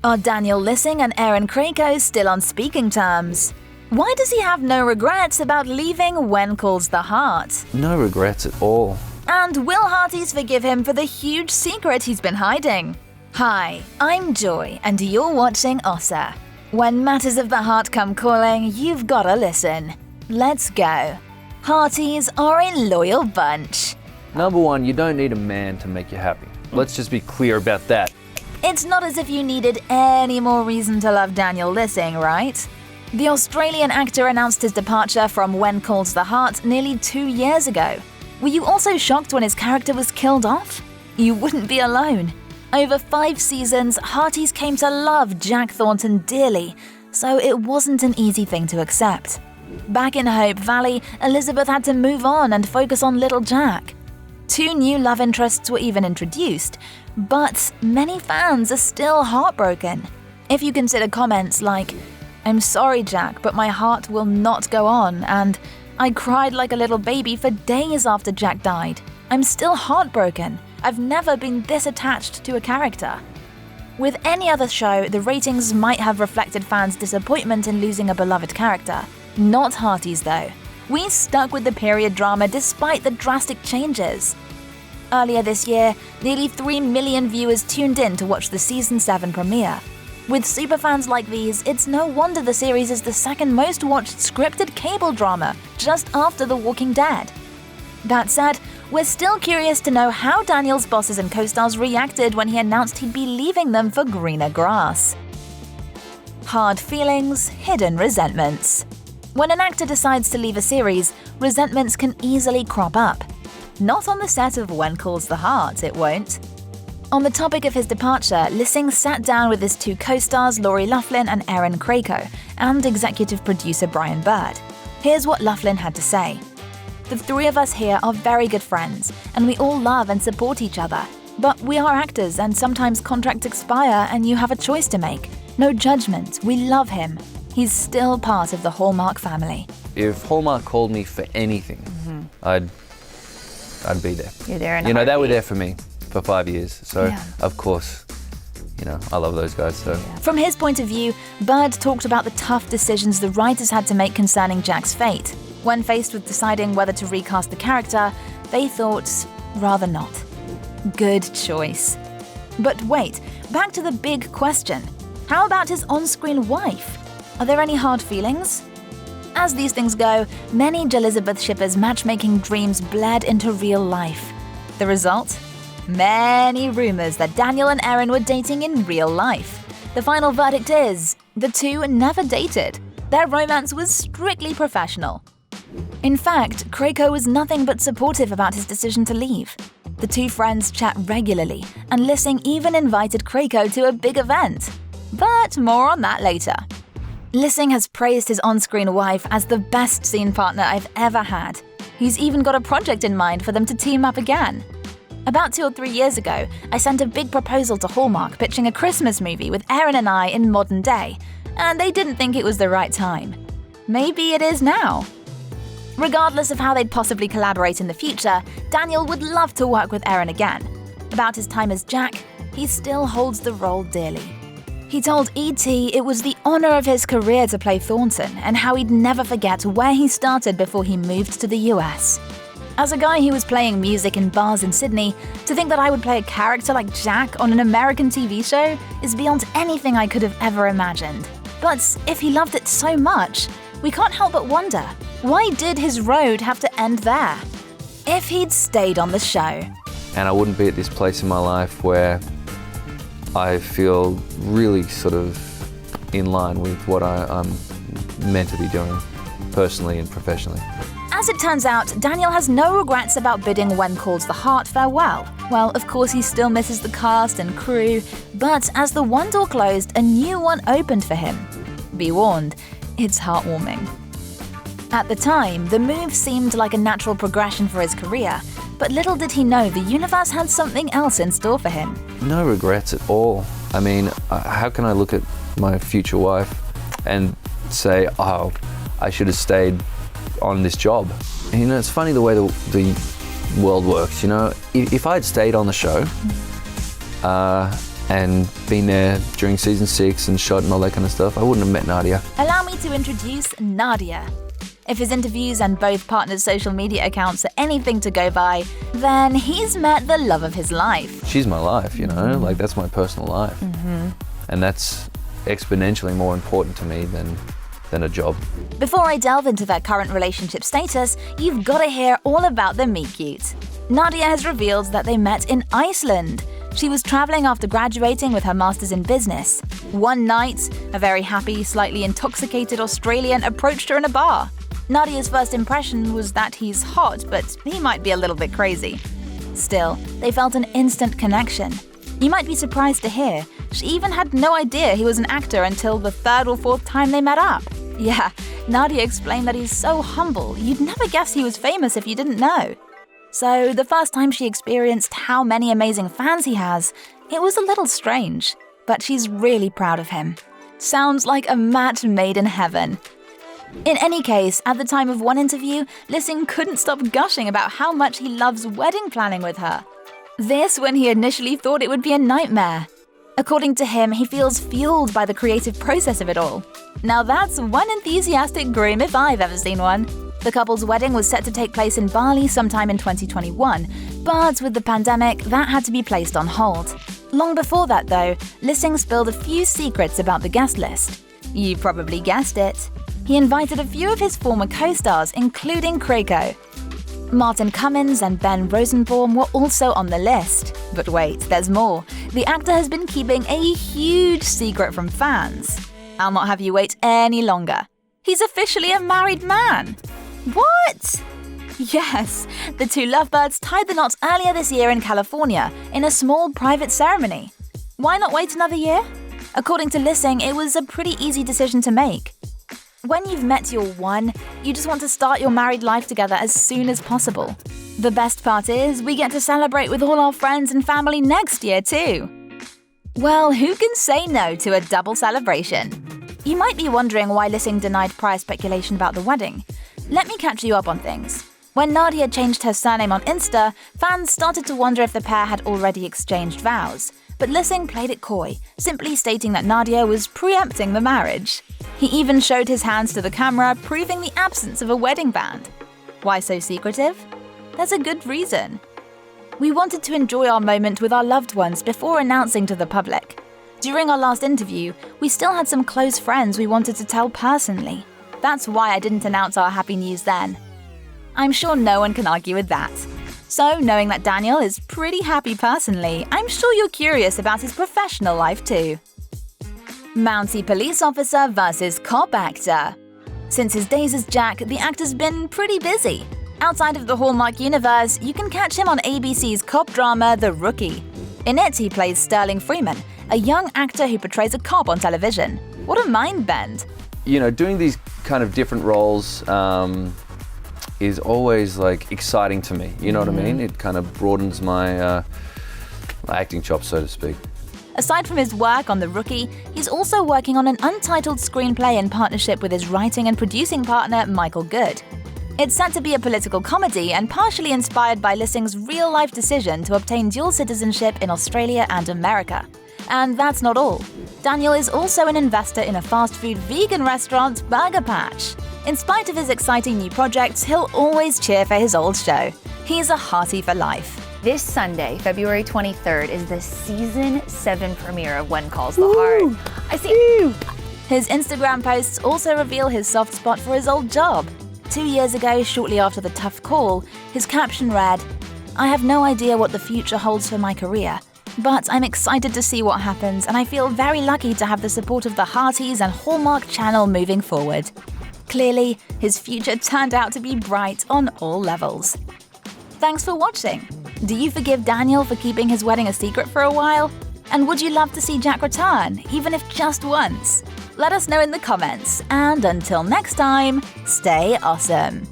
Are Daniel Lissing and Erin Krakow still on speaking terms? Why does he have no regrets about leaving When Calls the Heart? No regrets at all. And will Hearties forgive him for the huge secret he's been hiding? Hi, I'm Joy, and you're watching OSSA. When matters of the heart come calling, you've gotta listen. Let's go. Hearties are a loyal bunch. Number one, you don't need a man to make you happy. Let's just be clear about that. It's not as if you needed any more reason to love Daniel Lissing, right? The Australian actor announced his departure from When Calls the Heart nearly 2 years ago. Were you also shocked when his character was killed off? You wouldn't be alone. Over 5 seasons, Hearties came to love Jack Thornton dearly, so it wasn't an easy thing to accept. Back in Hope Valley, Elizabeth had to move on and focus on little Jack. 2 new love interests were even introduced, but many fans are still heartbroken. If you consider comments like, "I'm sorry, Jack, but my heart will not go on," and "I cried like a little baby for days after Jack died. I'm still heartbroken. I've never been this attached to a character." With any other show, the ratings might have reflected fans' disappointment in losing a beloved character. Not Hearties, though. We stuck with the period drama despite the drastic changes. Earlier this year, nearly 3 million viewers tuned in to watch the Season 7 premiere. With superfans like these, it's no wonder the series is the second most watched scripted cable drama, just after The Walking Dead. That said, we're still curious to know how Daniel's bosses and co-stars reacted when he announced he'd be leaving them for greener grass. Hard feelings, hidden resentments. When an actor decides to leave a series, resentments can easily crop up. Not on the set of When Calls the Heart, it won't. On the topic of his departure, Lissing sat down with his 2 co-stars Lori Loughlin and Erin Krakow, and executive producer Brian Bird. Here's what Loughlin had to say. "The 3 of us here are very good friends, and we all love and support each other. But we are actors, and sometimes contracts expire and you have a choice to make. No judgment, we love him. He's still part of the Hallmark family." If Hallmark called me for anything, I'd be there. You're there in a they were heartbeat. there for me for 5 years. So, Yeah. of course, I love those guys. So. From his point of view, Bird talked about the tough decisions the writers had to make concerning Jack's fate. When faced with deciding whether to recast the character, they thought, rather not. Good choice. But wait, back to the big question. How about his on-screen wife? Are there any hard feelings? As these things go, many Elizabeth shippers' matchmaking dreams bled into real life. The result? Many rumors that Daniel and Erin were dating in real life. The final verdict is, the 2 never dated. Their romance was strictly professional. In fact, Krakow was nothing but supportive about his decision to leave. The 2 friends chat regularly, and Lissing even invited Krakow to a big event. But more on that later. Lissing has praised his on-screen wife as the best scene partner I've ever had. He's even got a project in mind for them to team up again. About 2 or 3 years ago, I sent a big proposal to Hallmark pitching a Christmas movie with Erin and I in modern day, and they didn't think it was the right time. Maybe it is now. Regardless of how they'd possibly collaborate in the future, Daniel would love to work with Erin again. About his time as Jack, he still holds the role dearly. He told ET it was the honor of his career to play Thornton and how he'd never forget where he started before he moved to the US. As a guy who was playing music in bars in Sydney, to think that I would play a character like Jack on an American TV show is beyond anything I could have ever imagined. But if he loved it so much, we can't help but wonder, why did his road have to end there? If he'd stayed on the show. And I wouldn't be at this place in my life where I feel really sort of in line with what I'm meant to be doing, personally and professionally. As it turns out, Daniel has no regrets about bidding When Calls the Heart farewell. Well, of course he still misses the cast and crew, but as the one door closed, a new one opened for him. Be warned, it's heartwarming. At the time, the move seemed like a natural progression for his career, but little did he know the universe had something else in store for him. No regrets at all. I mean, how can I look at my future wife and say, oh, I should have stayed on this job? And, it's funny the way the world works, If I'd stayed on the show, and been there during season 6 and shot and all that kind of stuff, I wouldn't have met Nadia. Allow me to introduce Nadia. If his interviews and both partners' social media accounts are anything to go by, then he's met the love of his life. She's my life, you know, like that's my personal life. And that's exponentially more important to me than a job. Before I delve into their current relationship status, you've got to hear all about the meet-cute. Nadia has revealed that they met in Iceland. She was traveling after graduating with her master's in business. One night, a very happy, slightly intoxicated Australian approached her in a bar. Nadia's first impression was that he's hot, but he might be a little bit crazy. Still, they felt an instant connection. You might be surprised to hear, she even had no idea he was an actor until the 3rd or 4th time they met up. Yeah, Nadia explained that he's so humble, you'd never guess he was famous if you didn't know. So the first time she experienced how many amazing fans he has, it was a little strange, but she's really proud of him. Sounds like a match made in heaven. In any case, at the time of one interview, Lissing couldn't stop gushing about how much he loves wedding planning with her. This when he initially thought it would be a nightmare. According to him, he feels fueled by the creative process of it all. Now that's one enthusiastic groom if I've ever seen one. The couple's wedding was set to take place in Bali sometime in 2021, but with the pandemic, that had to be placed on hold. Long before that, though, Lissing spilled a few secrets about the guest list. You probably guessed it. He invited a few of his former co-stars, including Krakow. Martin Cummins and Ben Rosenbaum were also on the list. But wait, there's more. The actor has been keeping a huge secret from fans. I'll not have you wait any longer. He's officially a married man. What? Yes, the two lovebirds tied the knots earlier this year in California in a small private ceremony. Why not wait another year? According to Lissing, it was a pretty easy decision to make. When you've met your one, you just want to start your married life together as soon as possible. The best part is we get to celebrate with all our friends and family next year too. Well, who can say no to a double celebration? You might be wondering why Lissing denied prior speculation about the wedding. Let me catch you up on things. When Nadia changed her surname on Insta, fans started to wonder if the pair had already exchanged vows. But Lissing played it coy, simply stating that Nadia was preempting the marriage. He even showed his hands to the camera, proving the absence of a wedding band. Why so secretive? There's a good reason. We wanted to enjoy our moment with our loved ones before announcing to the public. During our last interview, we still had some close friends we wanted to tell personally. That's why I didn't announce our happy news then. I'm sure no one can argue with that. So, knowing that Daniel is pretty happy personally, I'm sure you're curious about his professional life too. Mountie police officer versus cop actor. Since his days as Jack, the actor's been pretty busy. Outside of the Hallmark universe, you can catch him on ABC's cop drama The Rookie. In it, he plays Sterling Freeman, a young actor who portrays a cop on television. What a mind bend! You know, doing these kind of different roles is always like exciting to me. You know what I mean? It kind of broadens my acting chops, so to speak. Aside from his work on The Rookie, he's also working on an untitled screenplay in partnership with his writing and producing partner, Michael Good. It's set to be a political comedy and partially inspired by Lissing's real-life decision to obtain dual citizenship in Australia and America. And that's not all. Daniel is also an investor in a fast-food vegan restaurant, Burger Patch. In spite of his exciting new projects, he'll always cheer for his old show. He's a Heartie for life. This Sunday, February 23rd, is the Season 7 premiere of When Calls the Heart. I see. His Instagram posts also reveal his soft spot for his old job. 2 years ago, shortly after the tough call, his caption read, "I have no idea what the future holds for my career, but I'm excited to see what happens, and I feel very lucky to have the support of the Hearties and Hallmark channel moving forward." Clearly, his future turned out to be bright on all levels. Thanks for watching. Do you forgive Daniel for keeping his wedding a secret for a while? And would you love to see Jack return, even if just once? Let us know in the comments, and until next time, stay awesome.